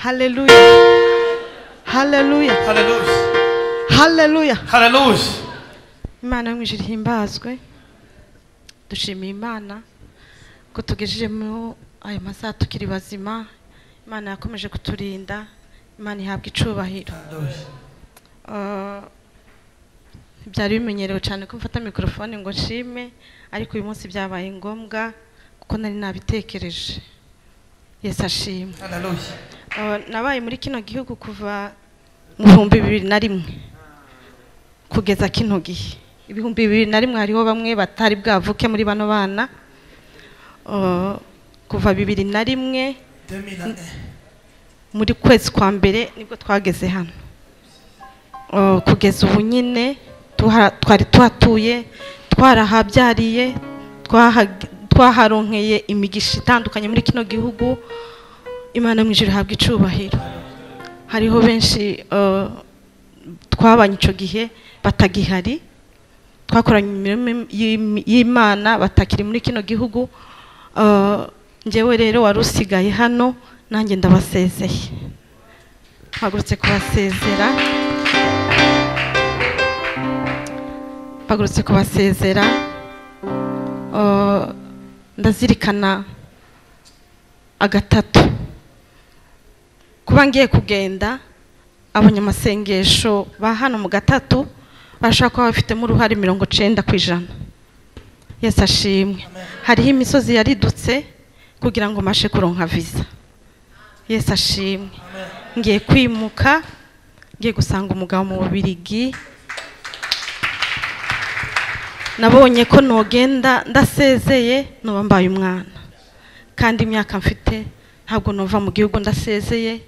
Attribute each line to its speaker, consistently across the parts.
Speaker 1: Hallelujah. Hallelujah.
Speaker 2: Hallelujah.
Speaker 1: Hallelujah.
Speaker 2: Hallelujah.
Speaker 1: Imana mwijiri himbazwe. Dushimiye Imana ko tugejeje mu ayo masaha tukiri bazima. Imana yakomeje kuturinda. Imana ihabwa icubahiro. Byari bimenyerewe cyane ko mfata mikrofone ngo nshime, ariko uyu munsi byabaye ngombwa kuko nari nabitekereje. Yesu ashimwe.
Speaker 2: Hallelujah.
Speaker 1: Nabaye muri kino gihugu kuva mu 2001 kugeza kino gihe. 2001 hariho bamwe batari bwavuke muri bano bana. Kuva 2001 muri kwezi kwa mbere nibwo twageze hano. Kugeza ubu nyine twari tuhatuye, twarahabyariye, twaharonkeye imigisha itandukanye muri kino gihugu. Imana mwijuru habwa icubahiro. Hariho benshi twabanye ico gihe batagihari, twakoranye imirimo y'Imana batakiri muri kino gihugu. Njewe rero warusigaye hano, nanjye ndabasezeye. Mpagurutse kubasezera. Ndazirikana agatatu kuba ngiye kugenda. Abanyamasengesho ba hano mu gatatu bashaka kuba bafitemo uruhare 90%. Yesu ashimwe. Hariho imisozi yaridutse kugira ngo mashe kuronka visa. Yesu ashimwe. Ngiye kwimuka, ngiye gusanga umugabo mu Bubiligi. Nabonye ko nogenda ndasezeye noba mbaye umwana, kandi imyaka mfite ntabwo nova mu gihugu ndasezeye.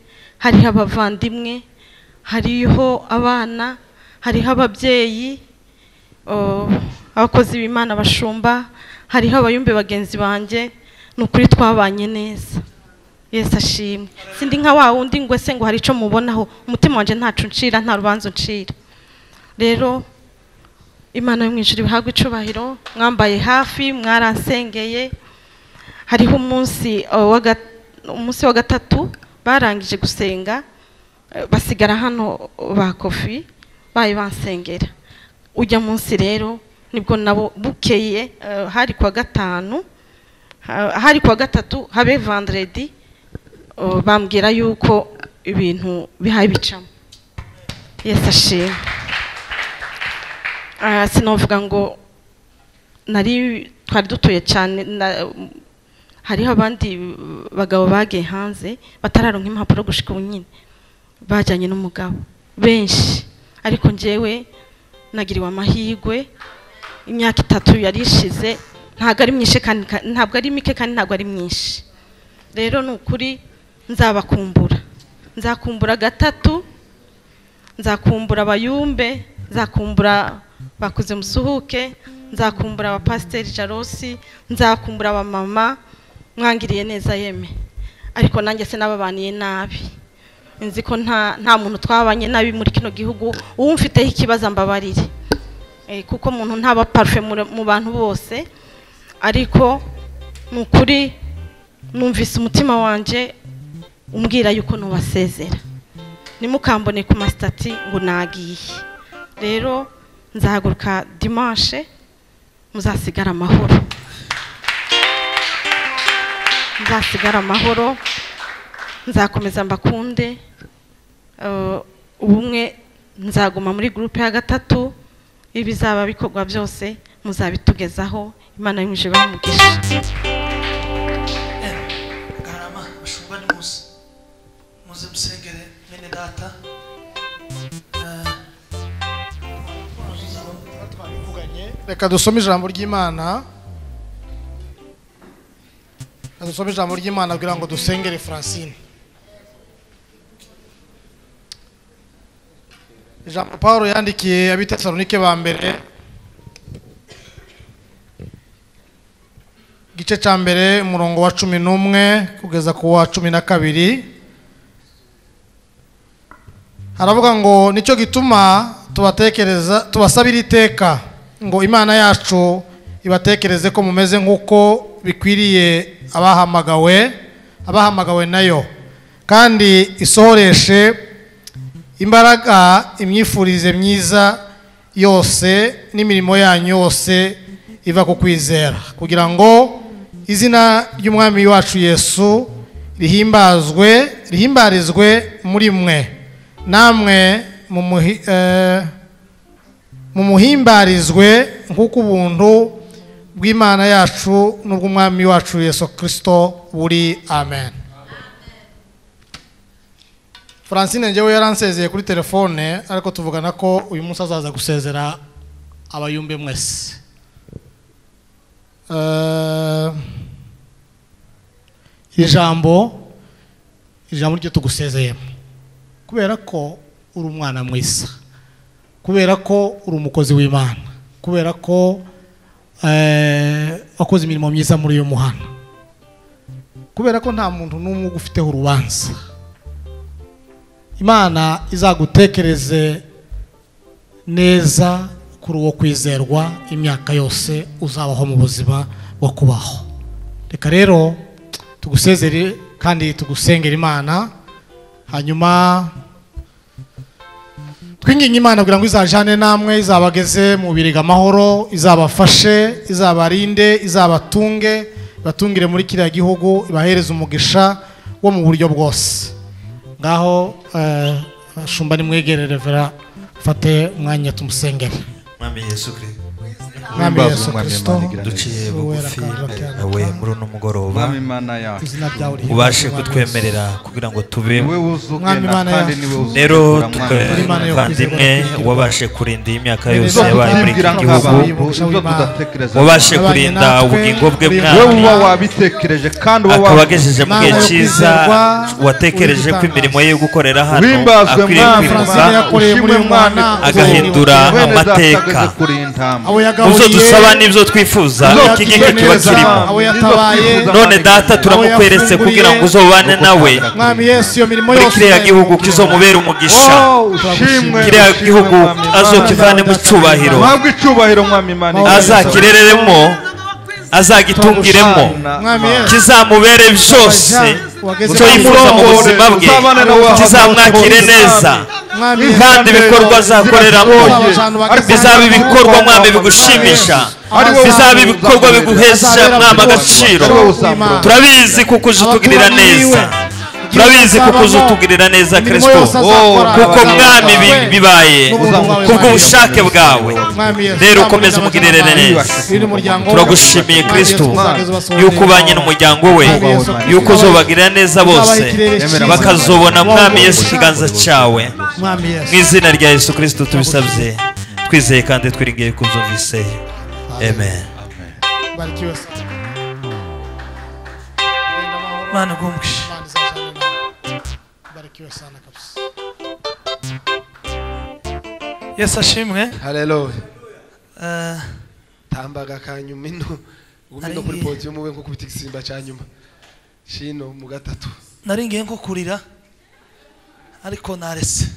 Speaker 1: Hariho abavandimwe, hariho abana, hariho ababyeyi, abakozi b'Imana bashumba, hariho abayumbe bagenzi banje. Nukuri twabanye neza. Yesu ashimwe. Sindi nka wa wundi ngo ese ngo hari ico mubonaho, umutima wanje ntacu ncira, nta rubanzo ncira. Rero Imana y'umwijuru bihabwa icubahiro. Mwambaye hafi, mwaransengeye. Hariho umunsi wa gatatu barangije gusenga, basigara hano ba Kofi bayi bansengera. Ujya munsi rero nibwo nabo bukeye, hari kwa gatanu, hari kwa gatatu, habe vendredi, bambwira yuko ibintu bihaye bicamo. Yesu ashimwe. Sinovuga ngo twari dutuye cyane. Hariho abandi bagabo bagiye hanze batararonka impapuro gushika ubu nyine, bajyanye n'umugabo benshi. Ariko njyewe nagiriwe amahirwe, imyaka 3 yarishize, ntabwo ari myinshi kandi ntabwo ari mike kandi ntabwo ari myinshi. Rero nukuri nzabakumbura, nzakumbura gatatu, nzakumbura abayumbe, nzakumbura bakuze musuhuke, nzakumbura abapasiteri Jarosi, nzakumbura abamama. Mwangiriye neza yeme, ariko nanjye se nababaniye nabi. Nzi ko nta muntu twabanye nabi muri kino gihugu. Uwumfiteho ikibazo mbabarire, kuko umuntu ntaba parfait mu bantu bose. Ariko nukuri numvise umutima wanje umbwira yuko nubasezera, nimukambone ku mastati ngo nagiye. Rero nzahaguruka dimanche, muzasigara amahoro. Nzasigara amahoro, nzakomeza mbakunde. Ubumwe nzaguma muri groupe ya gatatu. Ibizaba bikorwa byose muzabitugezaho. Imana y'umwijuru bamugisha.
Speaker 2: Garama bashumba ni muze musengere mene data.
Speaker 3: Reka dusome ijambo ry'Imana. Dusome ijambo ry'Imana kugira ngo dusengere Francine. Ijambo Paulo yandikiye abitesalonike ba mbere, gice ca mbere, umurongo wa 11 kugeza ku wa 12. Haravuga ngo nico gituma tubasabira iteka ngo Imana yacu ibatekereze ko mumeze nkuko bikwiriye abahamagawe nayo, kandi isohoreshe imbaraga imyifurize myiza yose n'imirimo yanyu yose iva ku kwizera, kugira ngo izina ry'umwami wacu Yesu rihimbarizwe muri mwe, namwe mumuhimbarizwe nk'uko ubuntu bw'Imana yacu n'ubw'umwami wacu Yesu Kristo buri. Amen. Francine njyewe yaransezeye kuri telefone, ariko tuvugana ko uyu munsi azaza gusezera abayumbe mwese. Ijambo ryo tugusezeyemo, kubera ko uri umwana mwiza, kubera ko uri umukozi w'Imana, kubera ko wakoze imirimo myiza muri uyu muhanda, kubera ko nta muntu n'umwe ugufiteho urubanza. Imana izagutekereze neza kuri uwo kwizerwa imyaka yose uzabaho mu buzima bwo kubaho. Reka rero tugusezere kandi tugusengera Imana, hanyuma twinginga Imana kugira ngo izajane namwe, izabageze mu biriga amahoro, izabafashe, izabarinde, izabatunge, batungire muri kiriya gihugu, ibahereze umugisha wo mu buryo bwose. Ngaho shumba ni mwegere Revera, fate umwanya tumusengere.
Speaker 4: Mwami Yesu Kristo,
Speaker 3: Mwami Yesu Kristo,
Speaker 4: duciye bugufi nawe muri uno mugoroba,
Speaker 3: izina ryawe
Speaker 4: ubashe kutwemerera kugira ngo tube
Speaker 3: Mwami Imana yacu.
Speaker 4: rero tukavandimwe wabashe kurinda imyaka yose yabaye muri iki gihugu, wabashe kurinda ubugingo bwe Mwami, akaba agejeje mu gihe cyiza, watekereje ko imirimo ye yo gukorera hano akwiriye kwimuka agahindura amateka. Muzo dusaba n'ibyo twifuza iki gihe kiba kirimo. None Data turamukweretse kugira ngo uzobane nawe muri kiriya gihugu, kizomubera umugisha, kiriya gihugu azokivane mu cyubahiro, azakirereremo, azagitungiremo, kizamubere byose icyo yifuza mu buzima bwe, kizamwakire neza, kandi ibikorwa azakoreramo bizaba ibikorwa Mwami bigushimisha, bizaba ibikorwa biguhesha Mwami agaciro. Turabizi kuko uje utugirira neza, turabizi kuko uzi utugirira neza Kristo, kuko Mwami bibaye kubwo ubushake bwawe. Rero ukomeze umugirire neza. Turagushimiye Kristo yuko ubanye n'umuryango we, yuko uzobagirira neza bose, bakazobona Mwami Yesu ikiganza cyawe. Mu izina rya Yesu Kristo tubisabye twizeye kandi twiringiye kubyumvise. Amen.
Speaker 2: Mana gumshi. Yesu ashimwe.
Speaker 5: Haleluya. Tambaga kanyuma ino kuri podium we nko kubita igisimba cyanyuma. Shino mu gatatu.
Speaker 2: Naringiye nko kurira ariko narese.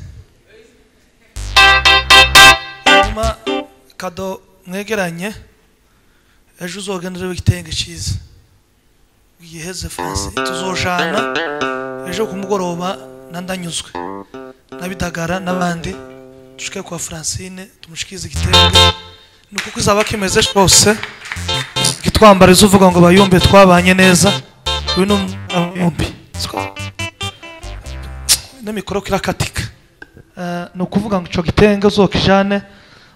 Speaker 2: Nyuma kado mwegeranye ejo uzogendera igitenge cyiza. Giheze France tuzojana ejo kumugoroba nandanyuzwe nabidagara nabandi dushike kwa Francine tumushikize igitenge nuko kuzaba kimeze cyose gitwambariza uvuga ngo bayumbe twabanye neza wino mumbi na mikoro kirakatika nuko uvuga ngo ico gitenge uzokijane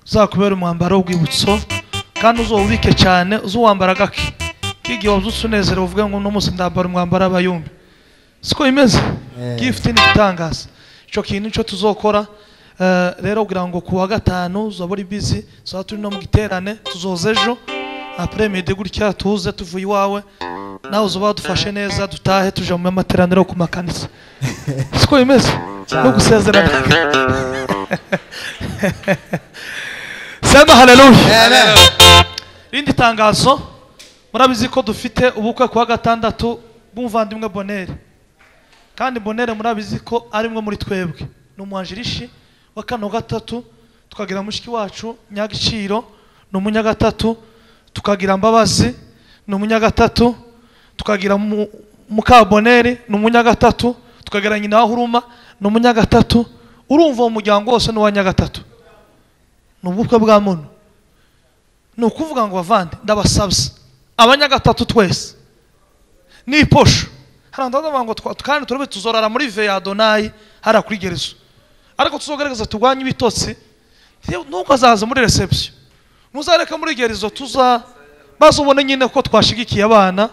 Speaker 2: uzakubera umwambaro w'ubwibutso kandi uzobike cyane uzuwambara gake kigiye uzusunezero uvuga ngo no musi ndambara umwambaro abayumbe siko imeze gift ni gitangaza ico kintu ico tuzokora rero kugira ngo kuwa gatanu uzobori busy so turi no mu giterane tuzoze ejo après midi gutya tuze tuvuye iwawe nawe uzoba dufashe neza dutahe tuje mu materaniro ku makanisa siko imeze no gusezerana sema haleluya. Rindi tangazo murabizi ko dufite ubukwe kuwa gatandatu bw'umuvandimwe Bonere, kandi Bonere murabizi ko arimwe muri twebwe n'umwanjirishi wa kano gatatu, tukagira mushiki wacu Nyagiciro n'umunyagatatu, tukagira Mbabazi n'umunyagatatu, tukagira Muka Bonere n'umunyagatatu, tukagera nyina wa Huruma n'umunyagatatu urumva mu muryango wose n'uwa Nyagatatu n'ubukwe bwa muntu nukuvuga ngo bavande ndabasabye abanyagatatu twese ni posho harandaza ngo kandi turebe tuzorara muri ve ya Adonai hara kuri gerezo ariko tuzogerageza tugwanye ibitotsi nuko azaza muri reception muzareka muri gerezo tuza bazubone nyine ko twashigikiye abana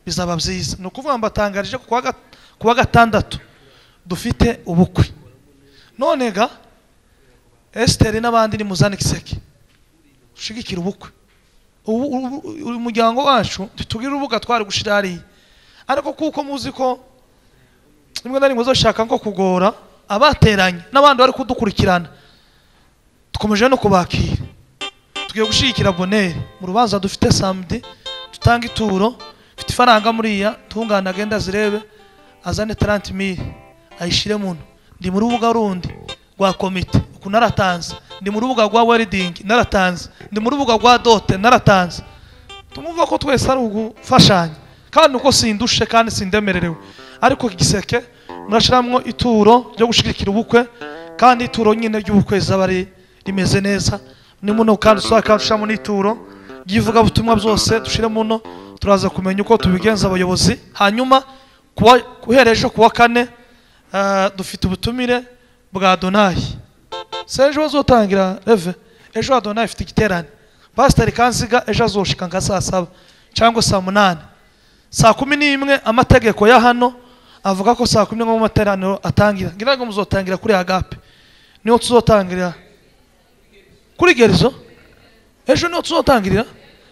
Speaker 2: bizaba byiza nukuvuga mbatangarije kuwa gatandatu dufite ubukwe none ga Esther n'abandi ni muzane kiseke ushigikira ubukwe umuryango wacu tugira urubuga twari gushira ari ariko kuko muzi ko rimwe na rimwe zoshaka ngo kugora abateranye n'abandi bari kudukurikirana tukomeje no kubakira tugiye gushigikira Bonheur mu rubanza dufite samedi tutanga ituro mfite ifaranga muriya tungana agenda zirebe azane 30,000 ayishire muntu ndi mu rubuga rundi rwa komite kunaratanze ndi mu rubuga rwa wedding naratanze ndi mu rubuga rwa dote naratanze tumumva ko twese ari ugufashanya kandi uko sindushe kandi sindemererewe ariko igiseke murashiramwo ituro ryo gushigikira ubukwe kandi ituro nyine ry'ubukwe zabari rimeze neza ni muno kandi twakashamo n'ituro givuga butumwa byose dushire muno turaza kumenya uko tubigenza abayobozi hanyuma kuhereje kuwa kane dufite ubutumire bwa Adonai sejo bazotangira reve ejo Adonai ifite igiterane pastor Kanziga ejo azoshika nka saa 7 cyangwa saa 8 saa 11 amategeko ya hano avuga ko saa 10 mu materaniro atangira ngira ngo muzotangira kuri Agape niho tuzotangira kuri gerezo ejo niho tuzotangirira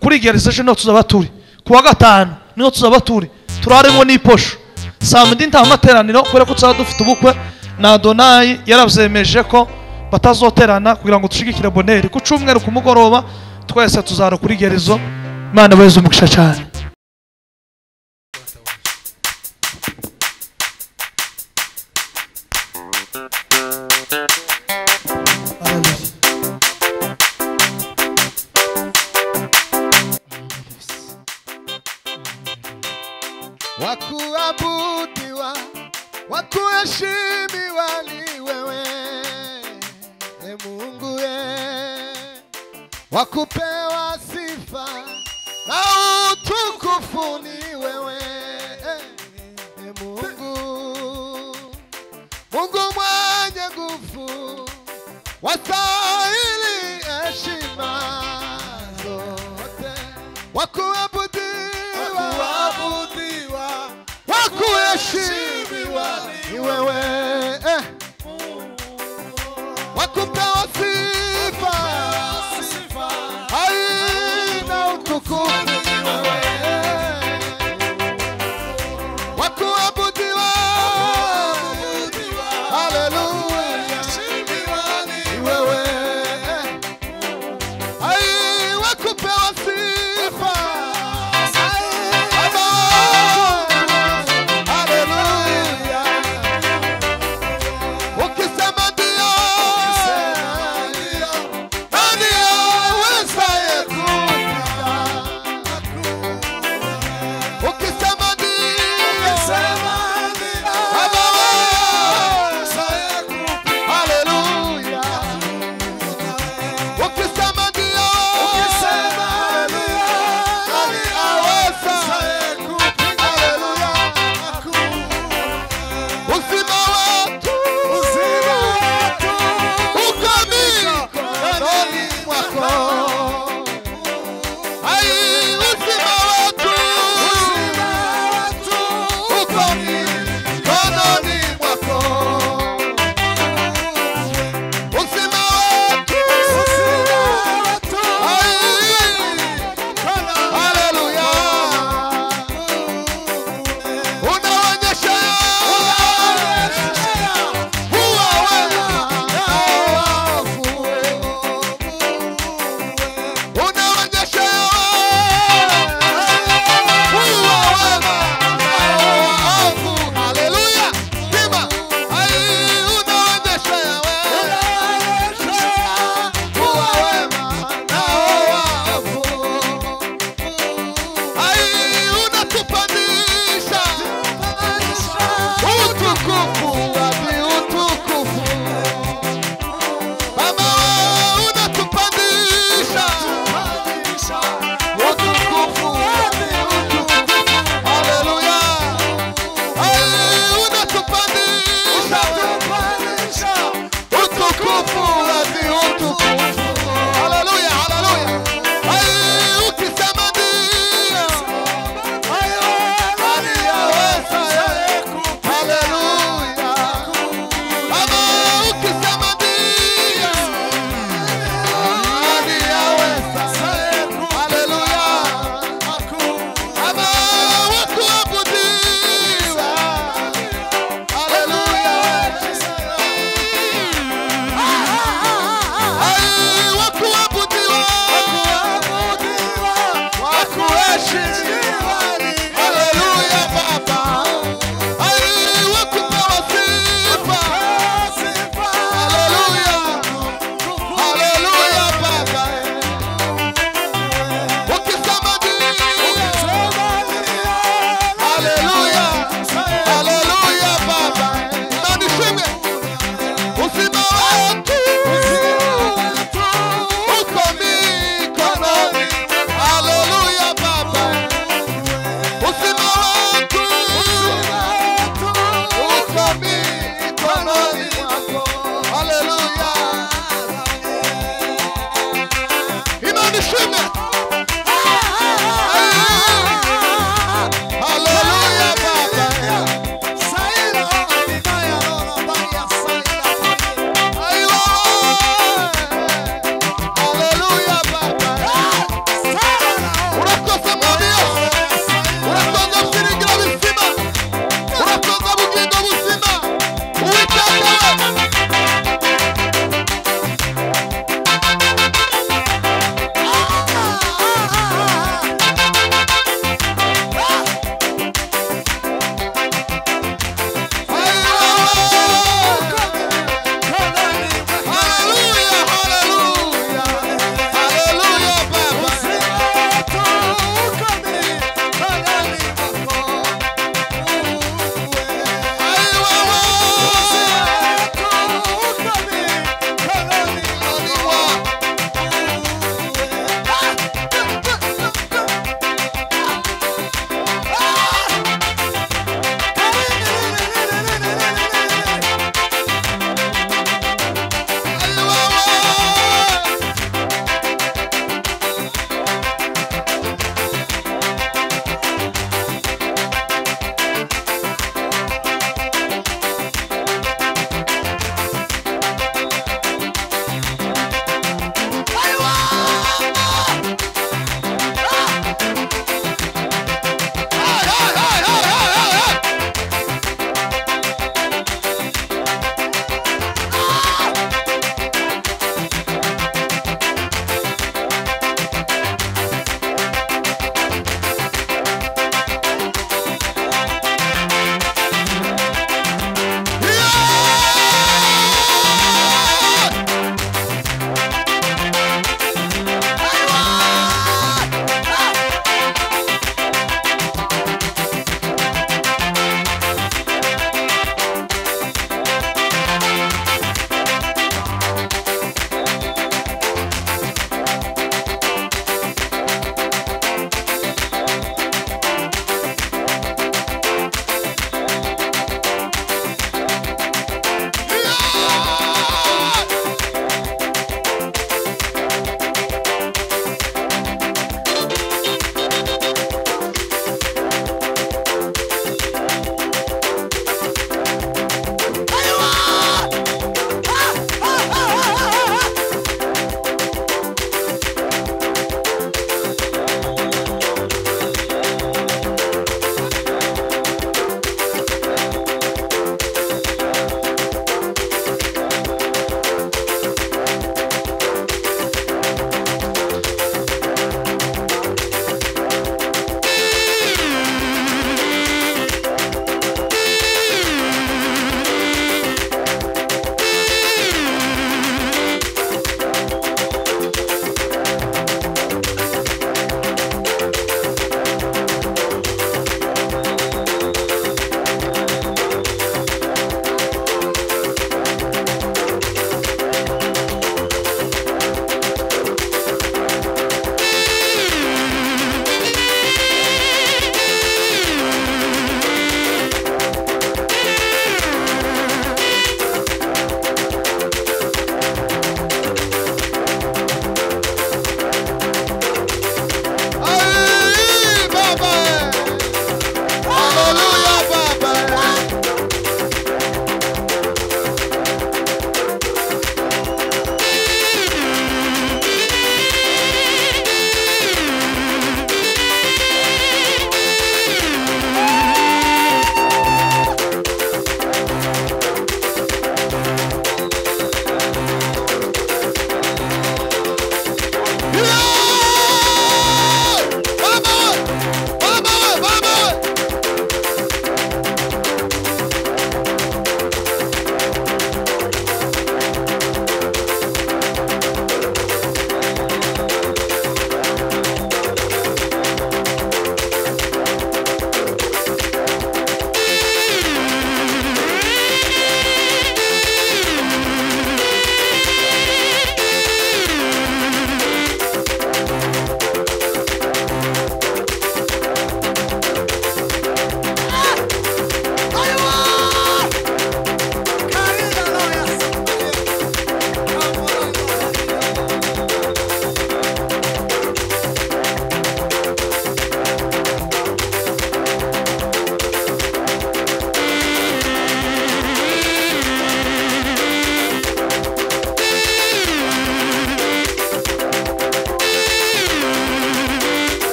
Speaker 2: kuri gerezo ejo niho tuzaba turi kuwa gatanu niho tuzaba turi turaremo n'iposho samedi nta materaniro kubera ko tuzaba dufite ubukwe na Adonai yaravyemeje ko batazoterana kugira ngo tushigikire Bonheur ku cyumweru ku mugoroba twese tuzaro kuri gerezo Imana beze umugisha cyane
Speaker 6: wakuabudiwa wakuheshimiwa ni wewe Mungu wakupewa sifa na utukufu ni wewe Mungu mwenye nguvu wastahili heshima zote wakuabudiwa wakuheshimiwa ni wewe wakupewa sifa haina utukufu ni wewe wakuabudiwa haleluya ni wewe hai wakupewa sifa haleluya ukisema ndio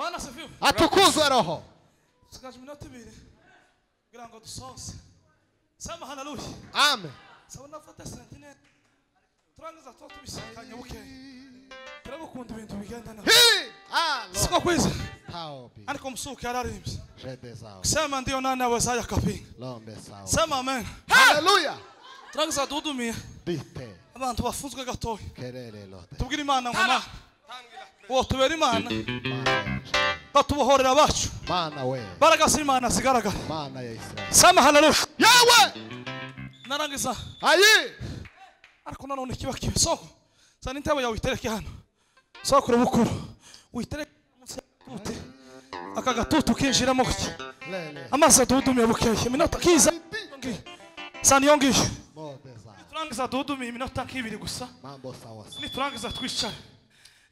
Speaker 2: Bwana asifiwe.
Speaker 6: Atukuzwe Roho.
Speaker 2: Sigaje minota 2 kugira ngo dusose. Sema haleluya.
Speaker 6: Amen.
Speaker 2: Sawa nafata sentine. Turangiza to tubisikanya buke. Turabukunda ibintu bigenda na. Siko kwiza.
Speaker 6: Haobi.
Speaker 2: Ariko msuke yararimbye.
Speaker 6: Jede sawa.
Speaker 2: Sema ndio nani aweza kapinga.
Speaker 6: Lombe sawa.
Speaker 2: Sema amen.
Speaker 6: Haleluya.
Speaker 2: Turangiza dudumiye.
Speaker 6: Dite.
Speaker 2: Abantu bafunzwe gatoya.
Speaker 6: Kerere lote.
Speaker 2: Tubwira Imana ngoma. Wo tubera Imana.
Speaker 6: Mana yacu.
Speaker 2: Batubohorera bacu.
Speaker 6: Mana we.
Speaker 2: Baragasa Imana sigaraga.
Speaker 6: Mana ya Israeli.
Speaker 2: Sema haleluya.
Speaker 6: Yawe.
Speaker 2: Narangiza.
Speaker 6: Ayi.
Speaker 2: Ariko nanone kiba kibe soko. Sana intebe yawe itereke hano. Soko rubukuru. Witereke munsi y'ute. Aka gatutu kinjiramo gutya.
Speaker 6: Lele.
Speaker 2: Amaso dudumiye bukeye. Minota kiza. Sana yongiye.
Speaker 6: Mode sawa.
Speaker 2: Turangiza dudumiye minota nk'ibiri gusa.
Speaker 6: Mambo sawa sawa.
Speaker 2: Niturangiza twicare.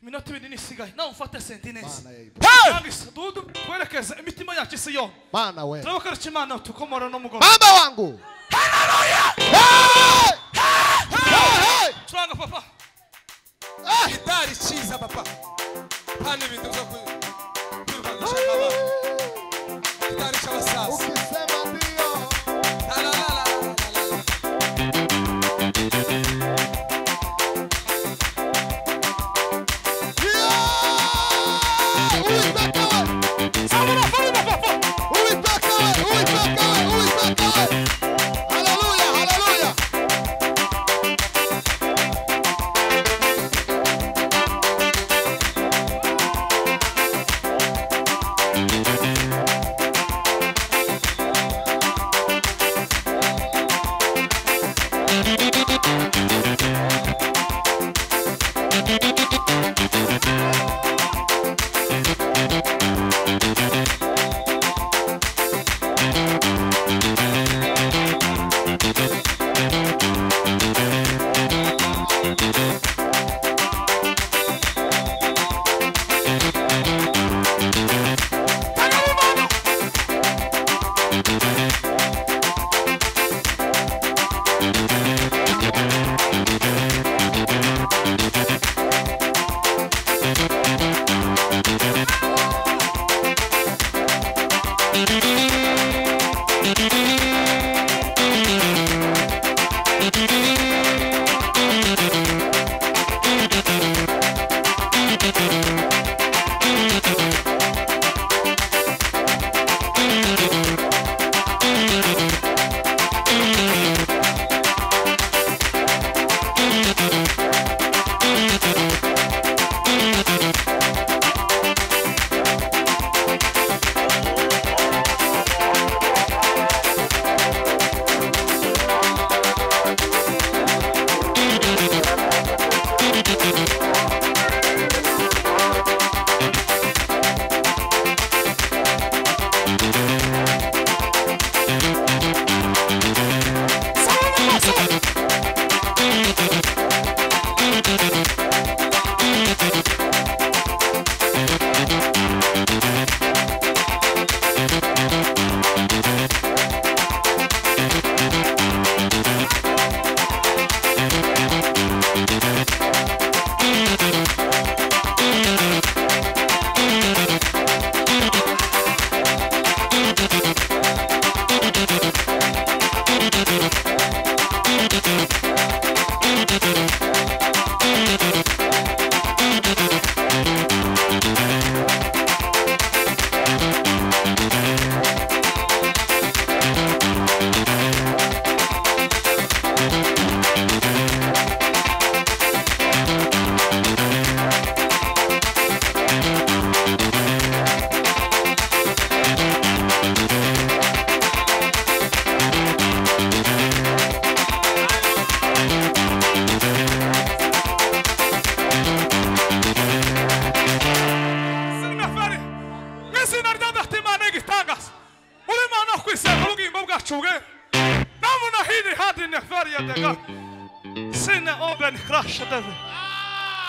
Speaker 2: Minota 2 nisigaye. Nawe mfate sentinesi.
Speaker 6: Mana ya Ibu.
Speaker 2: Turangiza dudu twerekeze imitima yacu isi yo.
Speaker 6: Mana we.
Speaker 2: Turabakarika Imana tukomora no mugongo.
Speaker 6: Baba wangu. Haleluya. Hey!
Speaker 2: Turanga papa.
Speaker 5: Gitari chiza papa. Hano ibintu byo kwirukanisha kaba. Gitari cy'abasaza.
Speaker 6: Ukisema ndio.
Speaker 5: La la la la.
Speaker 6: Hallelujah, hallelujah.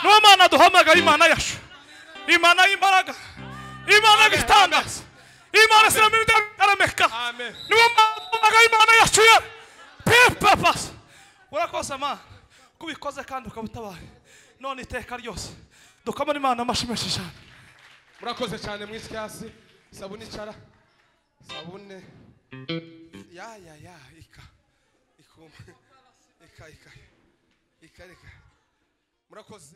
Speaker 2: No mana duhamagara Imana yacu. Imana y'imbaraga. Imana gitangaza. Imana siramida arameka.
Speaker 5: Amen.
Speaker 2: No mana Imana yacu ya. Pepas. Urakoze Mana. Kubikoze kandi ukabutabaye. None iteka ryose. Dukamara Imana amashimeshije.
Speaker 5: murakoze cyane mwisikasi sabuni cara sabune ya ika ikuma ika murakoze